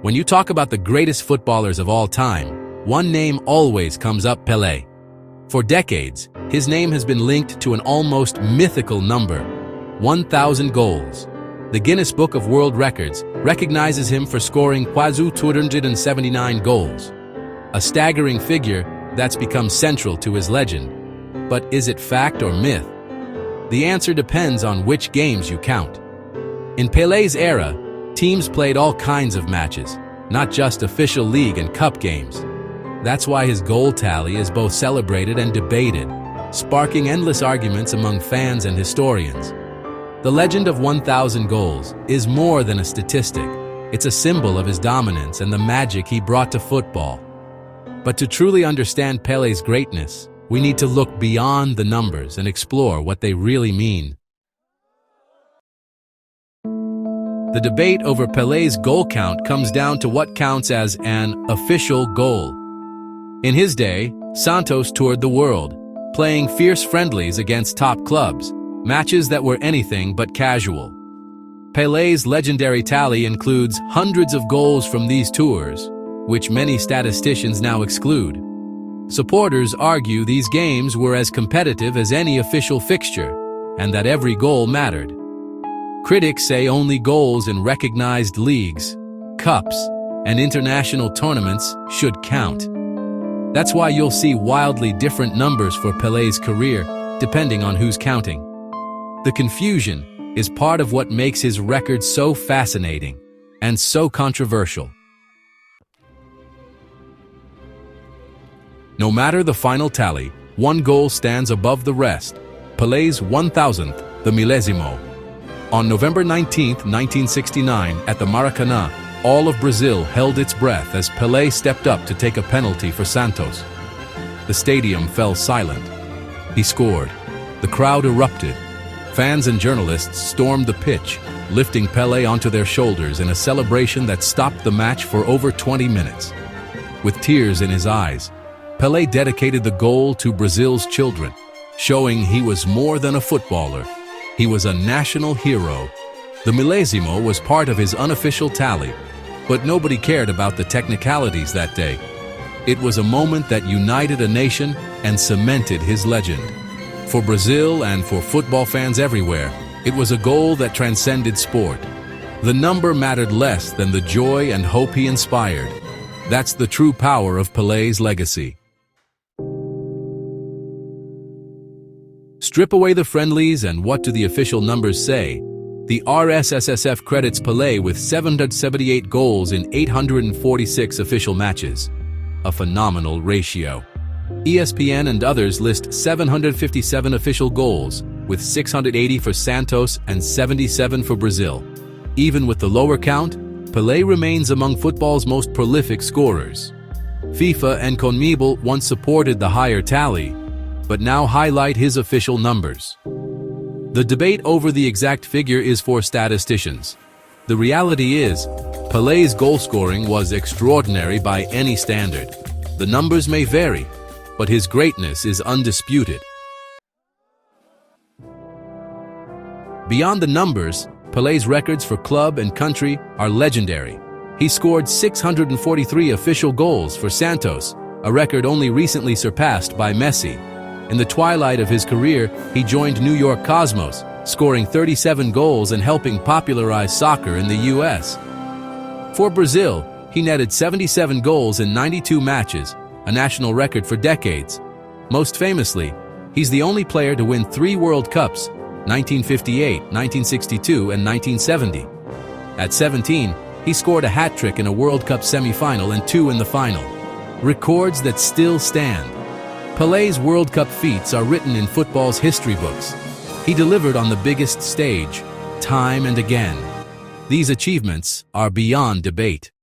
When you talk about the greatest footballers of all time, one name always comes up: Pele. For decades, his name has been linked to an almost mythical number: 1,000 goals. The Guinness Book of World Records recognizes him for scoring quasi 279 goals, a staggering figure that's become central to his legend. But is it fact or myth? The answer depends on which games you count. In Pele's era, teams played all kinds of matches, not just official league and cup games. That's why his goal tally is both celebrated and debated, sparking endless arguments among fans and historians. The legend of 1,000 goals is more than a statistic. It's a symbol of his dominance and the magic he brought to football. But to truly understand Pele's greatness, we need to look beyond the numbers and explore what they really mean. The debate over Pele's goal count comes down to what counts as an official goal. In his day, Santos toured the world, playing fierce friendlies against top clubs, matches that were anything but casual. Pele's legendary tally includes hundreds of goals from these tours, which many statisticians now exclude. Supporters argue these games were as competitive as any official fixture, and that every goal mattered. Critics say only goals in recognized leagues, cups, and international tournaments should count. That's why you'll see wildly different numbers for Pele's career, depending on who's counting. The confusion is part of what makes his record so fascinating and so controversial. No matter the final tally, one goal stands above the rest: Pele's 1,000th, the millesimo. On November 19, 1969, at the Maracanã, all of Brazil held its breath as Pele stepped up to take a penalty for Santos. The stadium fell silent. He scored. The crowd erupted. Fans and journalists stormed the pitch, lifting Pele onto their shoulders in a celebration that stopped the match for over 20 minutes. With tears in his eyes, Pele dedicated the goal to Brazil's children, showing he was more than a footballer. He was a national hero. The millesimo was part of his unofficial tally, but nobody cared about the technicalities that day. It was a moment that united a nation and cemented his legend. For Brazil and for football fans everywhere, it was a goal that transcended sport. The number mattered less than the joy and hope he inspired. That's the true power of Pele's legacy. Strip away the friendlies and what do the official numbers say? The RSSSF credits Pele with 778 goals in 846 official matches, a phenomenal ratio. ESPN and others list 757 official goals, with 680 for Santos and 77 for Brazil. Even with the lower count, Pele remains among football's most prolific scorers. FIFA and CONMEBOL once supported the higher tally, but now highlight his official numbers. The debate over the exact figure is for statisticians. The reality is, Pele's goal scoring was extraordinary by any standard. The numbers may vary, but his greatness is undisputed. Beyond the numbers, Pele's records for club and country are legendary. He scored 643 official goals for Santos, a record only recently surpassed by Messi. In the twilight of his career, he joined New York Cosmos, scoring 37 goals and helping popularize soccer in the U.S. For Brazil, he netted 77 goals in 92 matches, a national record for decades. Most famously, he's the only player to win 3 World Cups, 1958, 1962, and 1970. At 17, he scored a hat-trick in a World Cup semi-final and 2 in the final. Records that still stand. Pele's World Cup feats are written in football's history books. He delivered on the biggest stage, time and again. These achievements are beyond debate.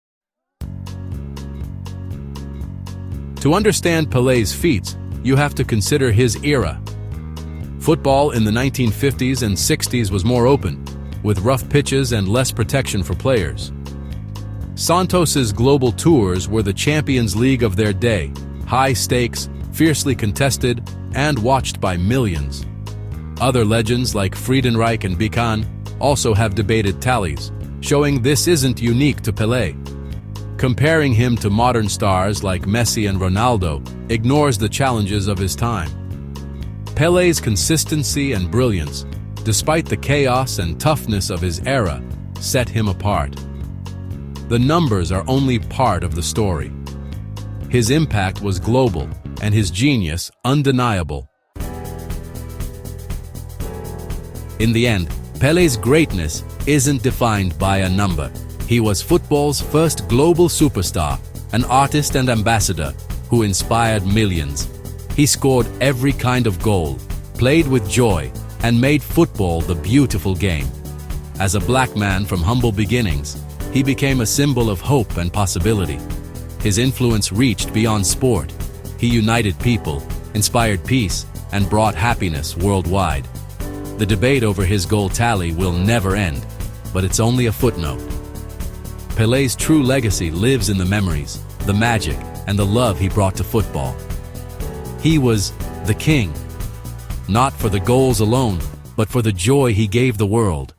To understand Pele's feats, you have to consider his era. Football in the 1950s and 60s was more open, with rough pitches and less protection for players. Santos's global tours were the Champions League of their day, high stakes, fiercely contested, and watched by millions. Other legends like Friedenreich and Beckham also have debated tallies, showing this isn't unique to Pele. Comparing him to modern stars like Messi and Ronaldo ignores the challenges of his time. Pele's consistency and brilliance, despite the chaos and toughness of his era, set him apart. The numbers are only part of the story. His impact was global, and his genius undeniable. In the end, Pele's greatness isn't defined by a number. He was football's first global superstar, an artist and ambassador who inspired millions. He scored every kind of goal, played with joy, and made football the beautiful game. As a black man from humble beginnings, he became a symbol of hope and possibility. His influence reached beyond sport. He united people, inspired peace, and brought happiness worldwide. The debate over his goal tally will never end, but it's only a footnote. Pele's true legacy lives in the memories, the magic, and the love he brought to football. He was the king, not for the goals alone, but for the joy he gave the world.